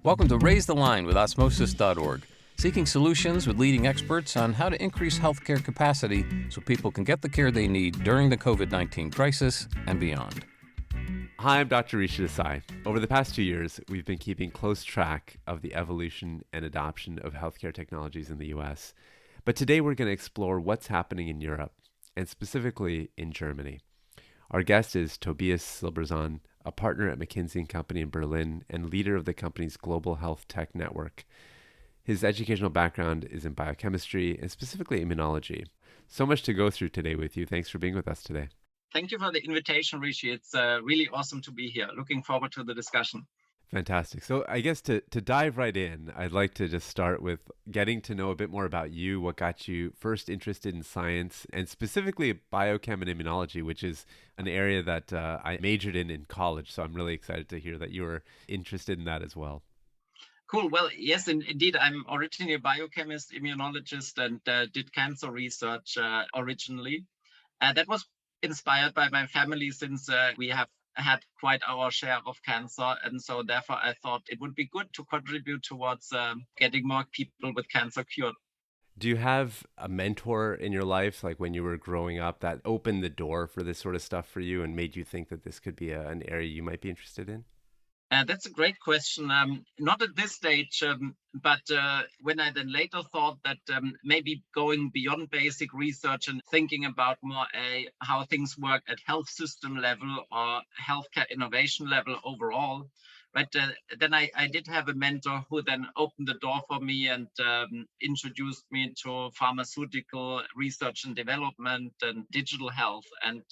Welcome to Raise the Line with Osmosis.org, seeking solutions with leading experts on how to increase healthcare capacity so people can get the care they need during the COVID-19 crisis and beyond. Hi, I'm Dr. Rishi Desai. Over the past 2 years, we've been keeping close track of the evolution and adoption of healthcare technologies in the US. But today we're going to explore what's happening in Europe, and specifically in Germany. Our guest is Tobias Silberzahn, a partner at McKinsey & Company in Berlin and leader of the company's global health tech network. His educational background is in biochemistry and specifically immunology. So much to go through today with you. Thanks for being with us today. Thank you for the invitation, Rishi. It's really awesome to be here. Looking forward to the discussion. Fantastic. So I guess to dive right in, I'd like to just start with getting to know a bit more about you, what got you first interested in science, and specifically biochem and immunology, which is an area that I majored in college. So I'm really excited to hear that you were interested in that as well. Cool. Well, yes, indeed. I'm originally a biochemist, immunologist, and did cancer research originally. That was inspired by my family since we have had quite our share of cancer. And so therefore, I thought it would be good to contribute towards getting more people with cancer cured. Do you have a mentor in your life, like when you were growing up, that opened the door for this sort of stuff for you and made you think that this could be an area you might be interested in? That's a great question. Not at this stage, but when I then later thought that maybe going beyond basic research and thinking about more how things work at health system level or healthcare innovation level overall, right? Then I did have a mentor who then opened the door for me and introduced me to pharmaceutical research and development and digital health. And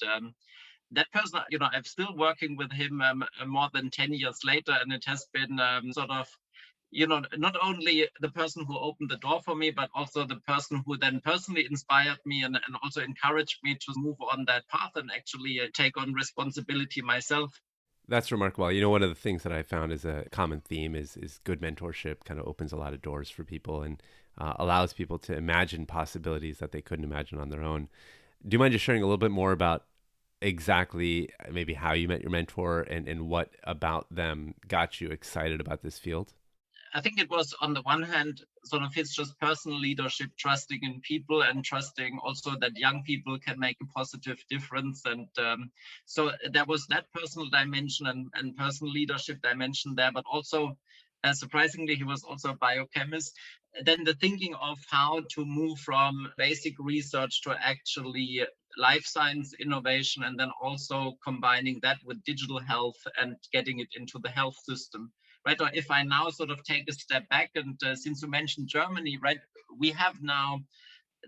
that person, I'm still working with him more than 10 years later, and it has been not only the person who opened the door for me, but also the person who then personally inspired me and also encouraged me to move on that path and actually take on responsibility myself. That's remarkable. One of the things that I found is a common theme is good mentorship kind of opens a lot of doors for people and allows people to imagine possibilities that they couldn't imagine on their own. Do you mind just sharing a little bit more about exactly maybe how you met your mentor and what about them got you excited about this field? I think it was, on the one hand, sort of his just personal leadership, trusting in people and trusting also that young people can make a positive difference. And so there was that personal dimension and personal leadership dimension there, but also surprisingly, he was also a biochemist. Then the thinking of how to move from basic research to actually life science innovation, and then also combining that with digital health and getting it into the health system, right? Or if I now sort of take a step back, and since you mentioned Germany, right, we have now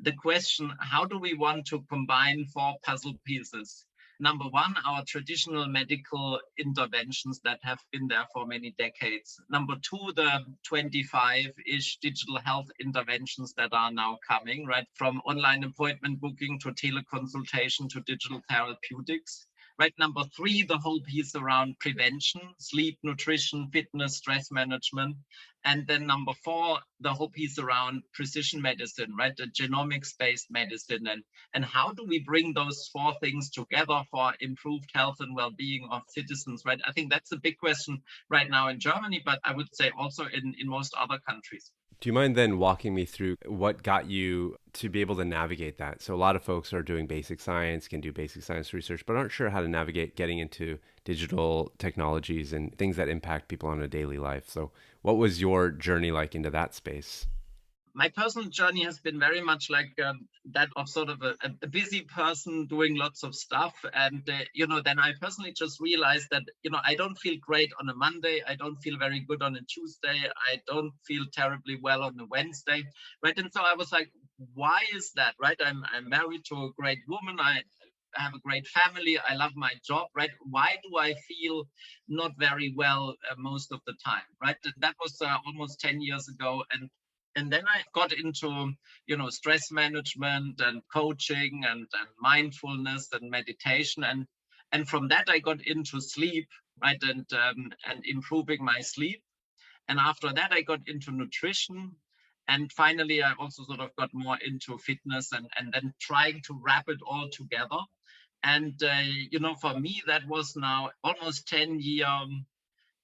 the question, how do we want to combine 4 puzzle pieces? Number one, our traditional medical interventions that have been there for many decades. Number two, the 25-ish digital health interventions that are now coming, right? From online appointment booking to teleconsultation to digital therapeutics. Right. Number three, the whole piece around prevention, sleep, nutrition, fitness, stress management. And then number four, the whole piece around precision medicine, right? The genomics-based medicine. And how do we bring those 4 things together for improved health and well-being of citizens, right? I think that's a big question right now in Germany, but I would say also in most other countries. Do you mind then walking me through what got you to be able to navigate that? So a lot of folks are doing basic science, can do basic science research, but aren't sure how to navigate getting into digital technologies and things that impact people on a daily life. So what was your journey like into that space? My personal journey has been very much like that of sort of a busy person doing lots of stuff. And, then I personally just realized that, I don't feel great on a Monday. I don't feel very good on a Tuesday. I don't feel terribly well on a Wednesday. Right. And so I was like, why is that? Right. I'm married to a great woman. I have a great family. I love my job. Right. Why do I feel not very well most of the time? Right. That was almost 10 years ago. And then I got into, stress management and coaching and mindfulness and meditation. And from that, I got into sleep, right, and improving my sleep. And after that, I got into nutrition. And finally, I also sort of got more into fitness and then trying to wrap it all together. And, for me, that was now almost 10-year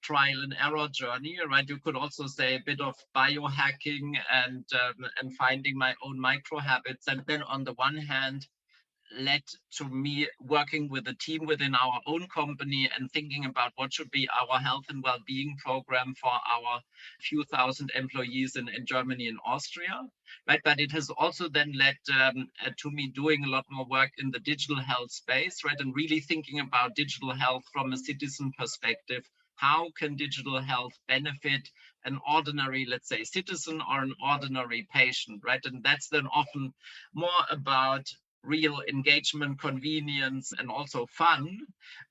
trial and error journey, right? You could also say a bit of biohacking and finding my own micro habits. And then on the one hand, led to me working with a team within our own company and thinking about what should be our health and well-being program for our few thousand employees in Germany and Austria, right? But it has also then led to me doing a lot more work in the digital health space, right? And really thinking about digital health from a citizen perspective. How can digital health benefit an ordinary, let's say, citizen or an ordinary patient, right? And that's then often more about real engagement, convenience, and also fun,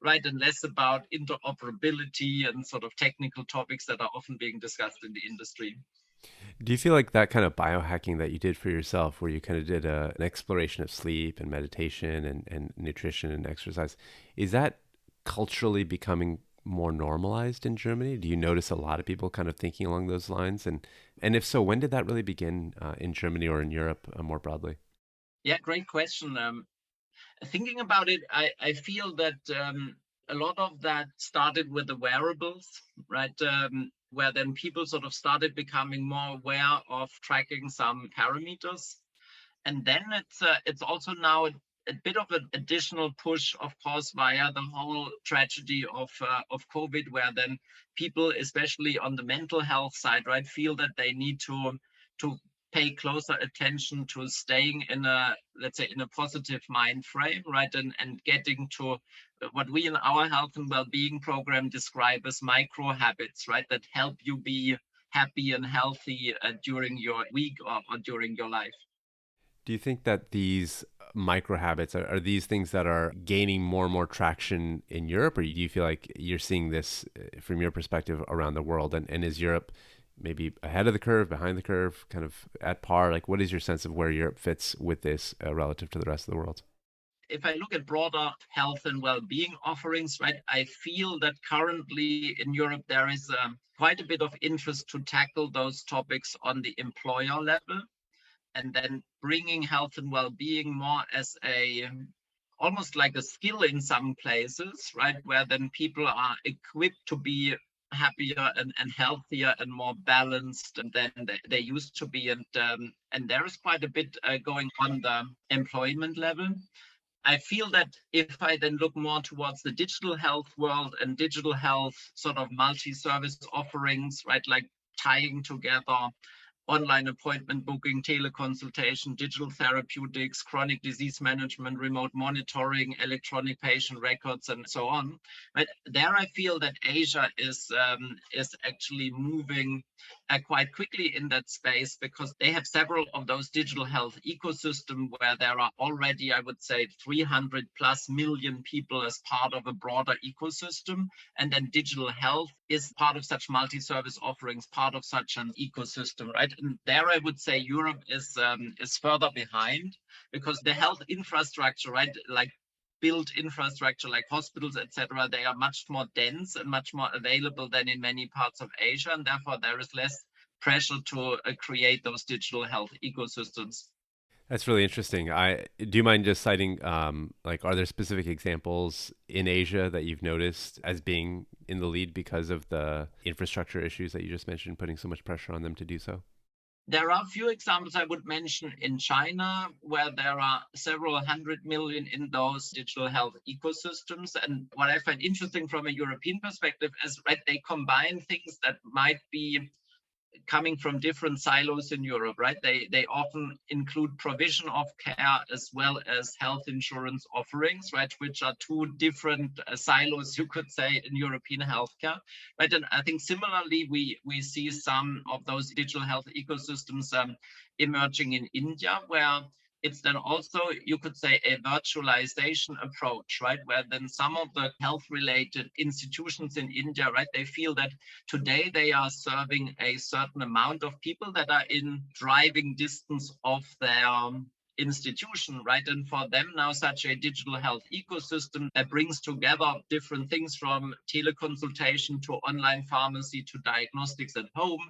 right? And less about interoperability and sort of technical topics that are often being discussed in the industry. Do you feel like that kind of biohacking that you did for yourself, where you kind of did an exploration of sleep and meditation and nutrition and exercise, is that culturally becoming more normalized in Germany? Do you notice a lot of people kind of thinking along those lines? And if so, when did that really begin in Germany or in Europe more broadly? Yeah, great question. Thinking about it, I feel that a lot of that started with the wearables, right? Where then people sort of started becoming more aware of tracking some parameters. And then it's also now a bit of an additional push, of course, via the whole tragedy of COVID, where then people, especially on the mental health side, right, feel that they need to pay closer attention to staying in a, let's say, in a positive mind frame, right, and getting to what we in our health and well-being program describe as micro habits, right, that help you be happy and healthy during your week or during your life. Do you think that these micro habits are these things that are gaining more and more traction in Europe, or do you feel like you're seeing this from your perspective around the world? And is Europe maybe ahead of the curve, behind the curve, kind of at par? Like, what is your sense of where Europe fits with this relative to the rest of the world? If I look at broader health and well-being offerings, right, I feel that currently in Europe there is quite a bit of interest to tackle those topics on the employer level, and then bringing health and well-being more as a almost like a skill in some places, right, where then people are equipped to be happier and healthier and more balanced than they used to be. And there is quite a bit going on the employment level. I feel that if I then look more towards the digital health world and digital health sort of multi-service offerings, right, like tying together online appointment booking, teleconsultation, digital therapeutics, chronic disease management, remote monitoring, electronic patient records, and so on. But there, I feel that Asia is actually moving quite quickly in that space, because they have several of those digital health ecosystem where there are already, I would say, 300 plus million people as part of a broader ecosystem. And then digital health is part of such multi-service offerings, part of such an ecosystem, right? And there I would say Europe is further behind, because the health infrastructure, right, like built infrastructure like hospitals, etc., they are much more dense and much more available than in many parts of Asia, and therefore there is less pressure to create those digital health ecosystems. That's really interesting. Do you mind just citing, like, are there specific examples in Asia that you've noticed as being in the lead because of the infrastructure issues that you just mentioned, putting so much pressure on them to do so? There are a few examples I would mention in China, where there are several hundred million in those digital health ecosystems. And what I find interesting from a European perspective is, right, they combine things that might be coming from different silos in Europe, right? They often include provision of care as well as health insurance offerings, right? Which are two different silos, you could say, in European healthcare, right? And I think similarly, we see some of those digital health ecosystems emerging in India, where it's then also, you could say, a virtualization approach, right? Where then some of the health related institutions in India, right, they feel that today they are serving a certain amount of people that are in driving distance of their institution, right? And for them now, such a digital health ecosystem that brings together different things from teleconsultation to online pharmacy to diagnostics at home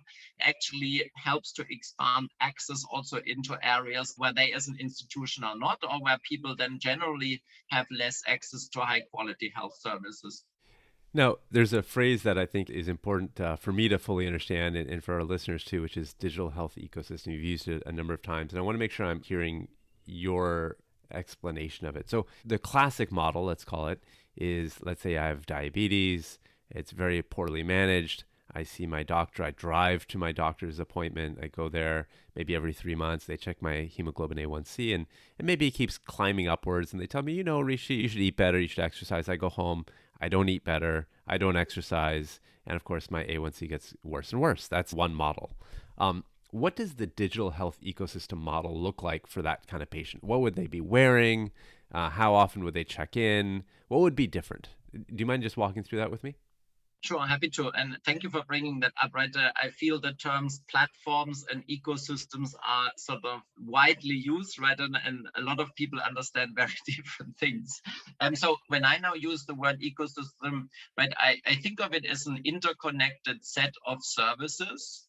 actually helps to expand access also into areas where they as an institution are not, or where people then generally have less access to high quality health services. Now, there's a phrase that I think is important for me to fully understand and for our listeners too, which is digital health ecosystem. You've used it a number of times, and I want to make sure I'm hearing your explanation of it. So the classic model, let's call it, is let's say I have diabetes, it's very poorly managed. I see my doctor, I drive to my doctor's appointment, I go there maybe every 3 months, they check my hemoglobin A1C, and maybe it keeps climbing upwards, and they tell me, Rishi, you should eat better, you should exercise. I go home, I don't eat better, I don't exercise, and of course my A1C gets worse and worse. That's one model. What does the digital health ecosystem model look like for that kind of patient? What would they be wearing? How often would they check in? What would be different? Do you mind just walking through that with me? Sure, happy to. And thank you for bringing that up, right? I feel the terms platforms and ecosystems are sort of widely used, right? And a lot of people understand very different things. And so when I now use the word ecosystem, right, I think of it as an interconnected set of services,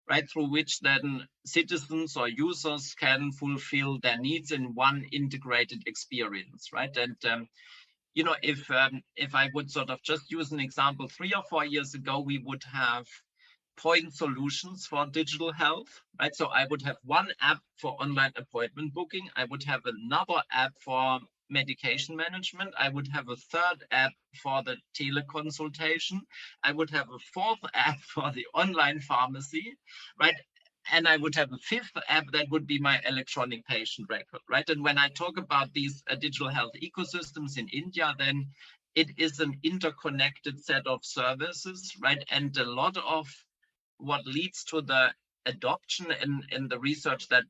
right, through which then citizens or users can fulfill their needs in one integrated experience, right? And if I would sort of just use an example, 3 or 4 years ago, we would have point solutions for digital health, right? So I would have one app for online appointment booking. I would have another app for medication management. I would have a third app for the teleconsultation. I would have a fourth app for the online pharmacy, right? And I would have a fifth app that would be my electronic patient record, right? And when I talk about these digital health ecosystems in India, then it is an interconnected set of services, right? And a lot of what leads to the adoption in the research that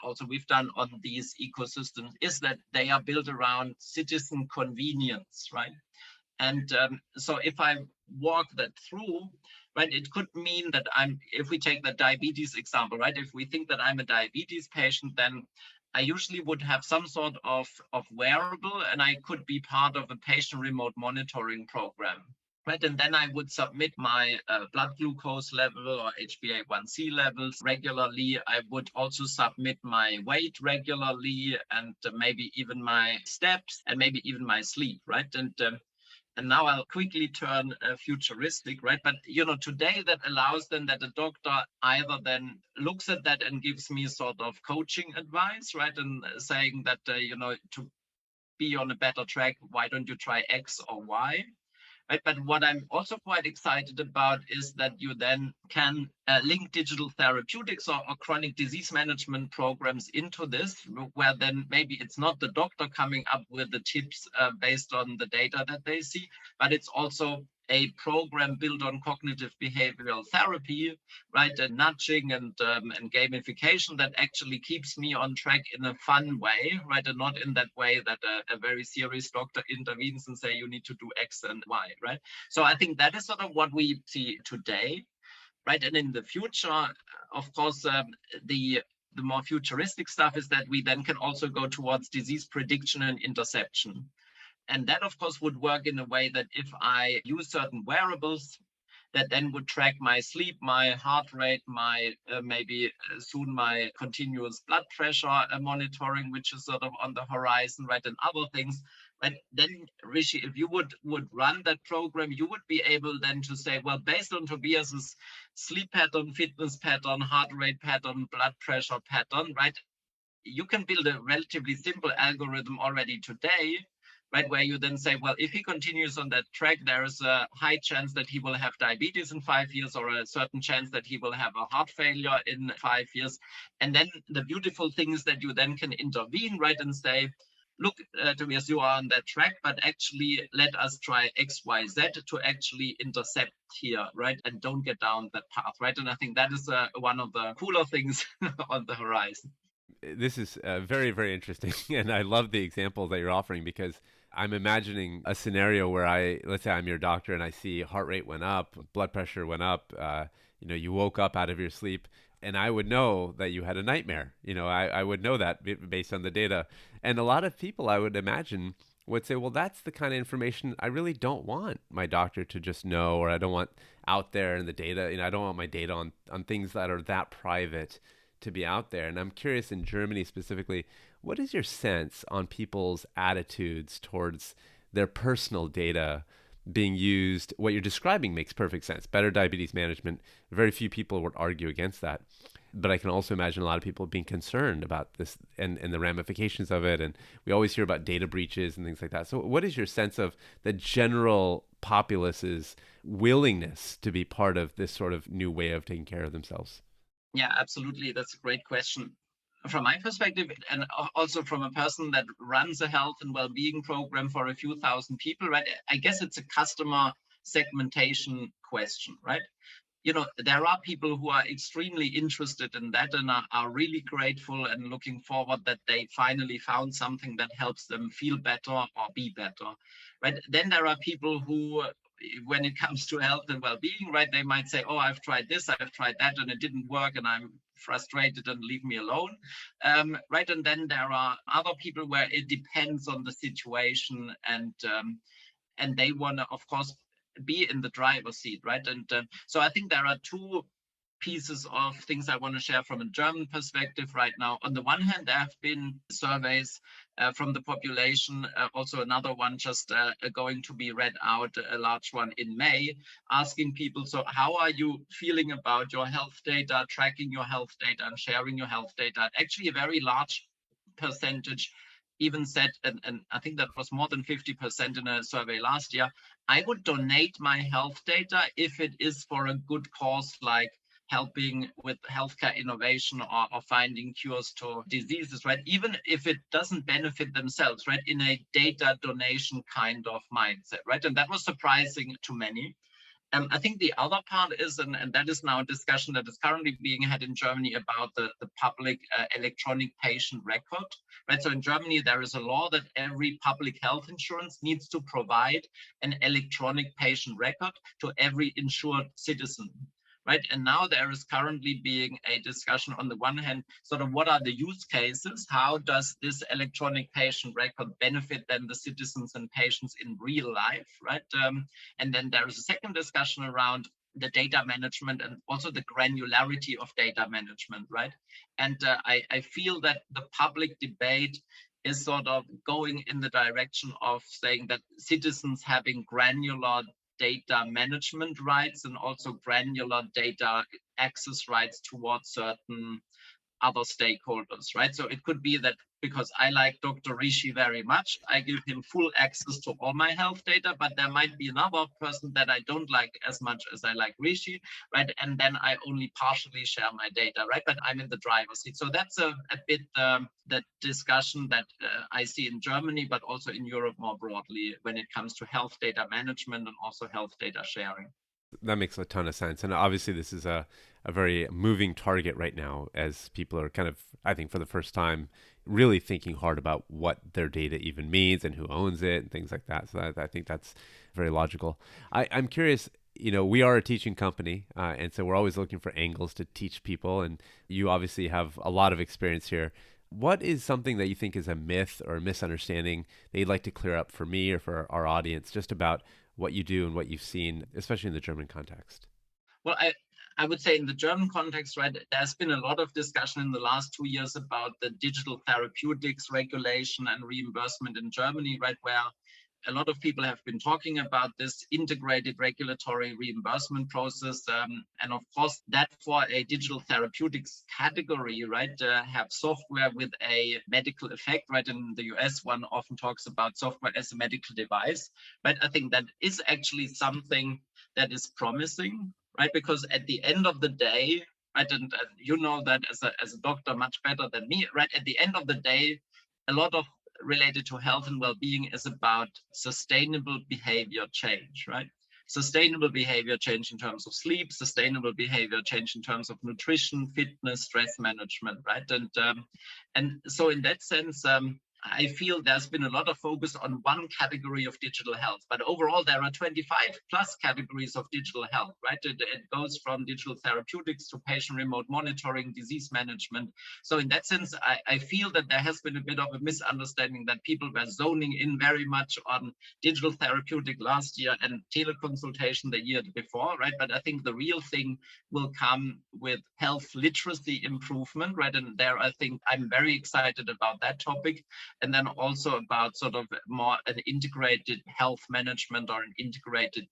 also we've done on these ecosystems is that they are built around citizen convenience, right? And so if I walk that through, right, it could mean that if we take the diabetes example, right, if we think that I'm a diabetes patient, then I usually would have some sort of wearable, and I could be part of a patient remote monitoring program. Right, and then I would submit my blood glucose level or HbA1c levels regularly. I would also submit my weight regularly, and maybe even my steps, and maybe even my sleep, right? And now I'll quickly turn futuristic, right? But today that allows then that the doctor either then looks at that and gives me sort of coaching advice, right? And saying that to be on a better track, why don't you try X or Y? Right? But what I'm also quite excited about is that you then can link digital therapeutics or chronic disease management programs into this, where then maybe it's not the doctor coming up with the tips based on the data that they see, but it's also a program built on cognitive behavioral therapy, right, and nudging and gamification that actually keeps me on track in a fun way, right, and not in that way that a very serious doctor intervenes and say you need to do X and Y, right? So I think that is sort of what we see today, right? And in the future, of course, the more futuristic stuff is that we then can also go towards disease prediction and interception. And that, of course, would work in a way that if I use certain wearables, that then would track my sleep, my heart rate, my maybe soon my continuous blood pressure monitoring, which is sort of on the horizon, right, and other things. But then, Rishi, if you would run that program, you would be able then to say, well, based on Tobias's sleep pattern, fitness pattern, heart rate pattern, blood pressure pattern, right, you can build a relatively simple algorithm already today, right, where you then say, well, if he continues on that track, there is a high chance that he will have diabetes in 5 years, or a certain chance that he will have a heart failure in 5 years. And then the beautiful thing is that you then can intervene, right, and say, look, Tobias, you are on that track, but actually let us try X, Y, Z to actually intercept here, right, and don't get down that path, right? And I think that is one of the cooler things on the horizon. This is very, very interesting. And I love the example that you're offering, because I'm imagining a scenario where let's say I'm your doctor and I see heart rate went up, blood pressure went up, you woke up out of your sleep, and I would know that you had a nightmare. I would know that based on the data. And a lot of people, I would imagine, would say, well, that's the kind of information I really don't want my doctor to just know, or I don't want out there in the data. I don't want my data on things that are that private to be out there. And I'm curious, in Germany specifically, what is your sense on people's attitudes towards their personal data being used. What you're describing makes perfect sense. Better diabetes management. Very few people would argue against that. But I can also imagine a lot of people being concerned about this and the ramifications of it. And we always hear about data breaches and things like that. So what is your sense of the general populace's willingness to be part of this sort of new way of taking care of themselves? Yeah, absolutely. That's a great question. From my perspective, and also from a person that runs a health and well-being program for a few thousand people, right? I guess it's a customer segmentation question, right? There are people who are extremely interested in that and are really grateful and looking forward that they finally found something that helps them feel better or be better, right? Then there are people who, when it comes to health and well-being, right, they might say, oh, I've tried this, I've tried that, and it didn't work, and I'm frustrated and leave me alone, right? And then there are other people where it depends on the situation, and they want to, of course, be in the driver's seat, right? And so I think there are two pieces of things I want to share from a German perspective right now. On the one hand, there have been surveys from the population, also another one just going to be read out, a large one in May, asking people, so how are you feeling about your health data, tracking your health data and sharing your health data? Actually, a very large percentage even said, and I think that was more than 50% in a survey last year, I would donate my health data if it is for a good cause, like helping with healthcare innovation or finding cures to diseases, right? Even if it doesn't benefit themselves, right? In a data donation kind of mindset, right? And that was surprising to many. I think the other part is, and that is now a discussion that is currently being had in Germany about the public electronic patient record, right? So in Germany, there is a law that every public health insurance needs to provide an electronic patient record to every insured citizen, right? And now there is currently being a discussion on the one hand, sort of what are the use cases? How does this electronic patient record benefit then the citizens and patients in real life, right? And then there is a second discussion around the data management and also the granularity of data management, right? And I feel that the public debate is sort of going in the direction of saying that citizens having granular data management rights and also granular data access rights towards certain other stakeholders, right? So it could be that because I like Dr. Rishi very much, I give him full access to all my health data, but there might be another person that I don't like as much as I like Rishi, right? And then I only partially share my data, right? But I'm in the driver's seat. So that's a bit the discussion that I see in Germany, but also in Europe more broadly when it comes to health data management and also health data sharing. That makes a ton of sense. And obviously, this is a very moving target right now as people are kind of, I think, for the first time, really thinking hard about what their data even means and who owns it and things like that. So I think that's very logical. I'm curious, we are a teaching company, and so we're always looking for angles to teach people. And you obviously have a lot of experience here. What is something that you think is a myth or a misunderstanding that you'd like to clear up for me or for our audience just about what you do and what you've seen, especially in the German context? Well, I would say in the German context, right, there's been a lot of discussion in the last 2 years about the digital therapeutics regulation and reimbursement in Germany, right, where a lot of people have been talking about this integrated regulatory reimbursement process. And of course, that for a digital therapeutics category, right, have software with a medical effect, right? In the US, one often talks about software as a medical device, right? I think that is actually something that is promising, right? Because at the end of the day, right, and you know that as a doctor much better than me, right? At the end of the day, a lot of related to health and well-being is about sustainable behavior change, right? Sustainable behavior change in terms of sleep, sustainable behavior change in terms of nutrition, fitness, stress management, right? And so in that sense, I feel there's been a lot of focus on one category of digital health, but overall there are 25 plus categories of digital health, right? It goes from digital therapeutics to patient remote monitoring, disease management. So in that sense, I feel that there has been a bit of a misunderstanding that people were zoning in very much on digital therapeutic last year and teleconsultation the year before, right? But I think the real thing will come with health literacy improvement, right? And there, I think I'm very excited about that topic. and then also about sort of more an integrated health management or an integrated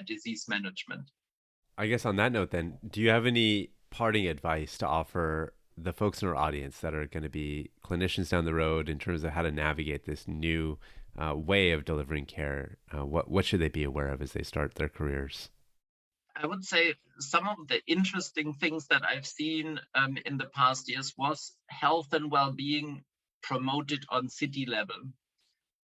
disease management. I guess on that note then, do you have any parting advice to offer the folks in our audience that are going to be clinicians down the road in terms of how to navigate this new way of delivering care? What should they be aware of as they start their careers? I would say some of the interesting things that I've seen in the past years was health and well-being promoted on city level.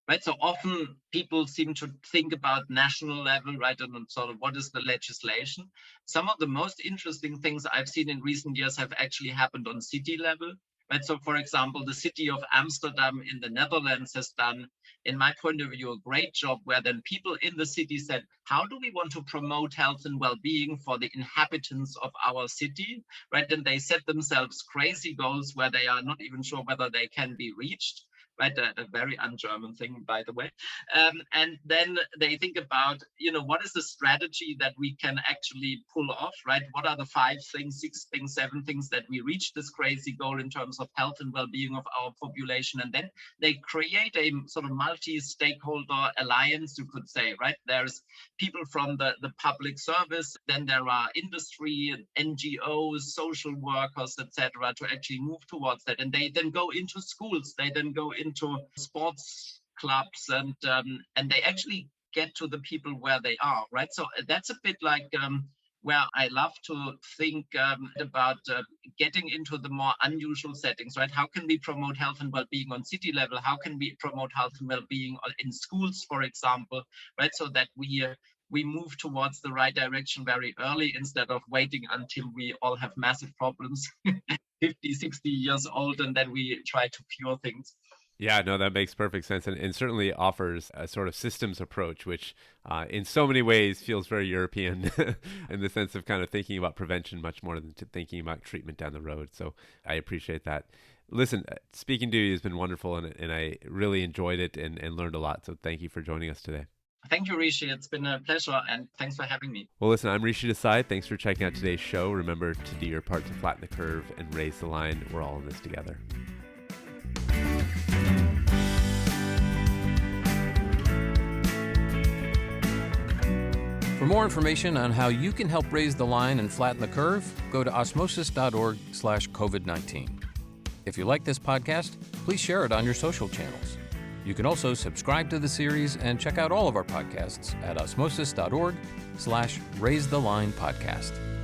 Right, so often people seem to think about national level, right, and sort of what is the legislation. Some of the most interesting things I've seen in recent years have actually happened on city level. Right, so for example, the city of Amsterdam in the Netherlands has done, in my point of view, a great job where then people in the city said, how do we want to promote health and well-being for the inhabitants of our city? Right, and they set themselves crazy goals where they are not even sure whether they can be reached. Right, a very un-German thing, by the way. And then they think about, what is the strategy that we can actually pull off, right? What are the 5 things, 6 things, 7 things that we reach this crazy goal in terms of health and well-being of our population? And then they create a sort of multi-stakeholder alliance, you could say, right? There's people from the public service, then there are industry, NGOs, social workers, etc., to actually move towards that. And they then go into schools, they then go into sports clubs, and they actually get to the people where they are, right? So that's a bit like where I love to think about getting into the more unusual settings, right? How can we promote health and well-being on city level? How can we promote health and well-being in schools, for example, right? So that we move towards the right direction very early instead of waiting until we all have massive problems 50, 60 years old, and then we try to cure things. Yeah, no, that makes perfect sense, and certainly offers a sort of systems approach, which in so many ways feels very European in the sense of kind of thinking about prevention much more than thinking about treatment down the road. So I appreciate that. Listen, speaking to you has been wonderful, and I really enjoyed it and learned a lot. So thank you for joining us today. Thank you, Rishi. It's been a pleasure, and thanks for having me. Well, listen, I'm Rishi Desai. Thanks for checking out today's show. Remember to do your part to flatten the curve and raise the line. We're all in this together. For more information on how you can help raise the line and flatten the curve, go to osmosis.org/COVID-19. If you like this podcast, please share it on your social channels. You can also subscribe to the series and check out all of our podcasts at osmosis.org/raisethelinepodcast.